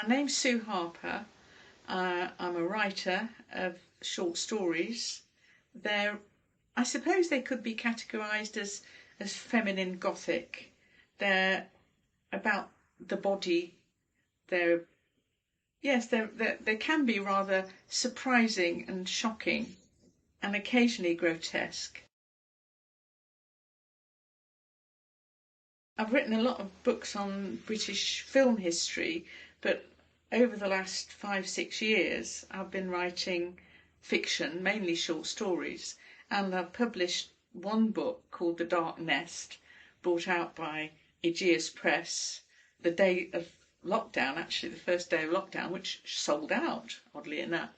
My name's Sue Harper. I'm a writer of short stories. They're, I suppose they could be categorised as feminine Gothic. They're about the body. They're yes, they can be rather surprising and shocking, and occasionally grotesque. I've written a lot of books on British film history, but over the last 5, 6 years, I've been writing fiction, mainly short stories, and I've published one book called The Dark Nest, brought out by Aegeus Press the day of lockdown, actually the first day of lockdown, which sold out, oddly enough.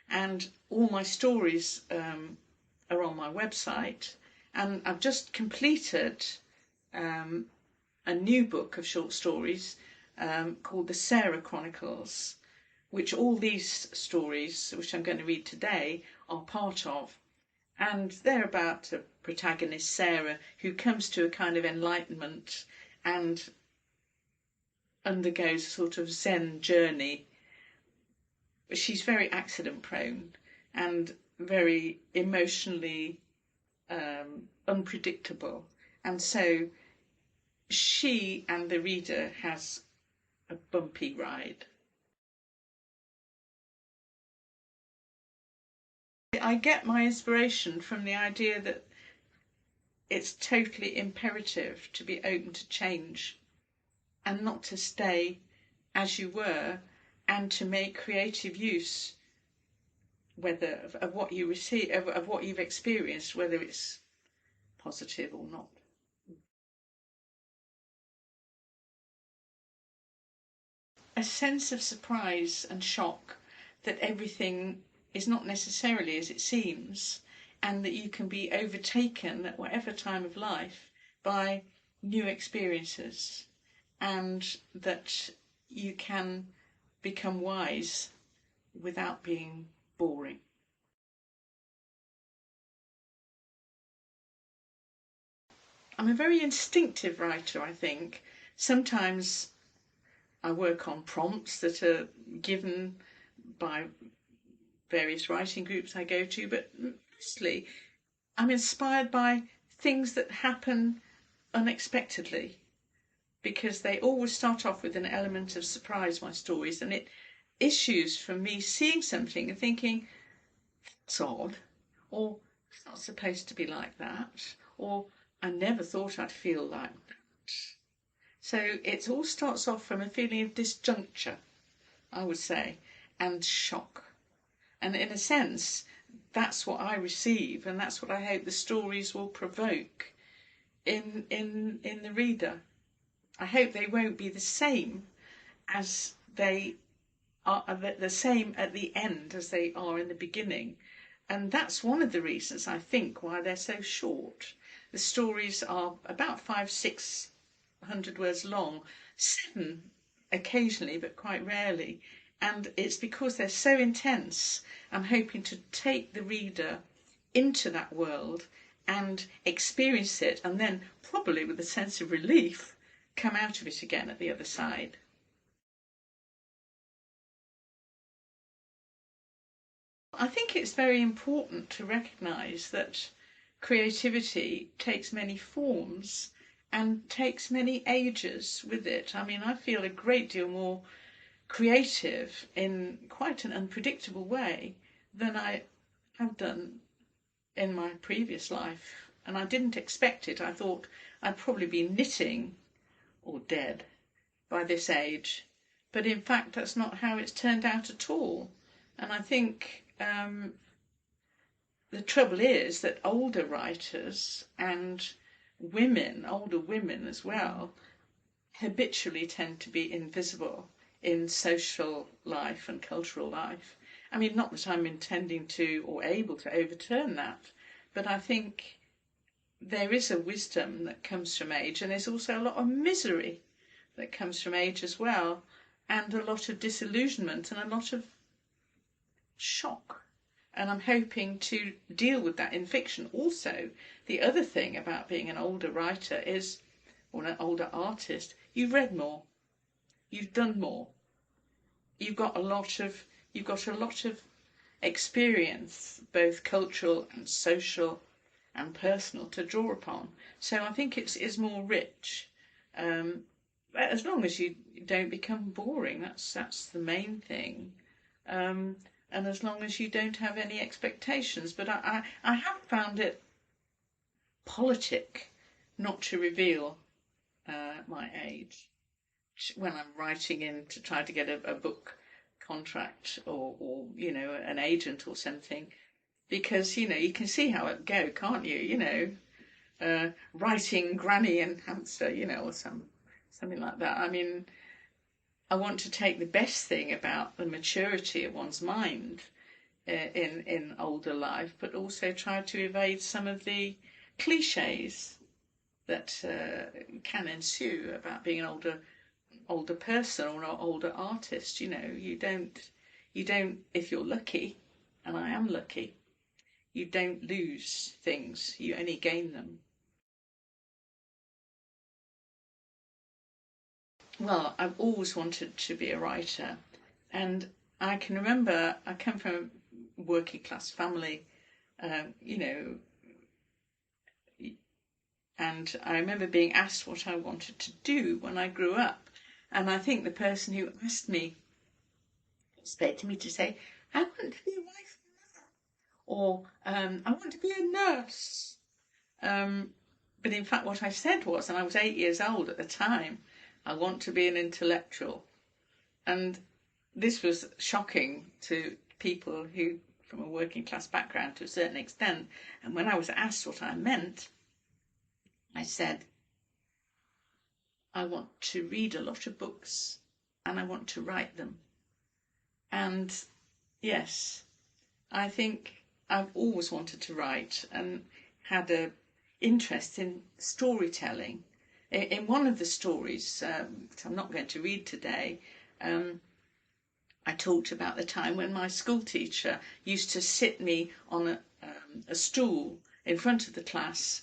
And all my stories are on my website, and I've just completed um, a new book of short stories called the Sarah Chronicles, which all these stories, which I'm going to read today, are part of. And they're about a protagonist, Sarah, who comes to a kind of enlightenment and undergoes a sort of Zen journey. She's very accident prone and very emotionally unpredictable. And so she and the reader has a bumpy ride. I get my inspiration from the idea that it's totally imperative to be open to change and not to stay as you were, and to make creative use whether of what you receive, of what you've experienced, whether it's positive or not. A sense of surprise and shock that everything is not necessarily as it seems, and that you can be overtaken at whatever time of life by new experiences, and that you can become wise without being boring. I'm a very instinctive writer, I think. Sometimes I work on prompts that are given by various writing groups I go to, but mostly I'm inspired by things that happen unexpectedly, because they always start off with an element of surprise, my stories, and it issues from me seeing something and thinking, that's odd, or it's not supposed to be like that, or I never thought I'd feel like that. So it all starts off from a feeling of disjuncture, I would say, and shock. And in a sense, that's what I receive, and that's what I hope the stories will provoke in the reader. I hope they won't be the same as they are, the same at the end as they are in the beginning. And that's one of the reasons, I think, why they're so short. The stories are about 500-600 words long, 7 occasionally, but quite rarely. And it's because they're so intense. I'm hoping to take the reader into that world and experience it, and then probably with a sense of relief come out of it again at the other side. I think it's very important to recognise that creativity takes many forms and takes many ages with it. I mean, I feel a great deal more creative in quite an unpredictable way than I have done in my previous life. And I didn't expect it. I thought I'd probably be knitting or dead by this age. But in fact, that's not how it's turned out at all. And I think the trouble is that older writers and women, older women as well, habitually tend to be invisible in social life and cultural life. I mean, not that I'm intending to or able to overturn that, but I think there is a wisdom that comes from age, and there's also a lot of misery that comes from age as well, and a lot of disillusionment and a lot of shock. And I'm hoping to deal with that in fiction. Also, the other thing about being an older writer is, or an older artist, you've read more, you've done more, you've got a lot of you've got a lot of experience, both cultural and social and personal, to draw upon. So I think it's more rich. Um, as long as you don't become boring, that's the main thing. Um, and as long as you don't have any expectations. But I have found it politic not to reveal my age when I'm writing in to try to get a book contract, or an agent or something, because you can see how it go, can't you? Writing granny and hamster, or something like that. I mean, I want to take the best thing about the maturity of one's mind in older life, but also try to evade some of the cliches that can ensue about being an older person or an older artist. You don't, if you're lucky, and I am lucky, you don't lose things, you only gain them. Well, I've always wanted to be a writer, and I can remember I come from a working class family, um, you know, and I remember being asked what I wanted to do when I grew up. And I think the person who asked me expected me to say, I want to be a wife, or I want to be a nurse. Um, but in fact, what I said was, and I was 8 years old at the time, I want to be an intellectual. And this was shocking to people who, from a working class background to a certain extent. And when I was asked what I meant, I said, I want to read a lot of books and I want to write them. And yes, I think I've always wanted to write and had a interest in storytelling. In one of the stories, which I'm not going to read today, I talked about the time when my school teacher used to sit me on a stool in front of the class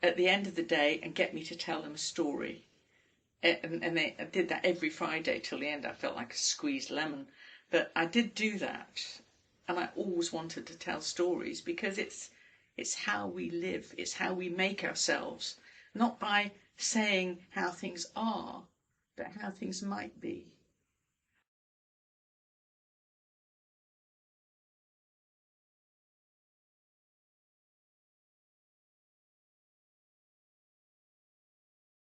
at the end of the day and get me to tell them a story. And they did that every Friday till the end. I felt like a squeezed lemon, but I did do that, and I always wanted to tell stories because it's how we live, it's how we make ourselves, not by saying how things are, but how things might be.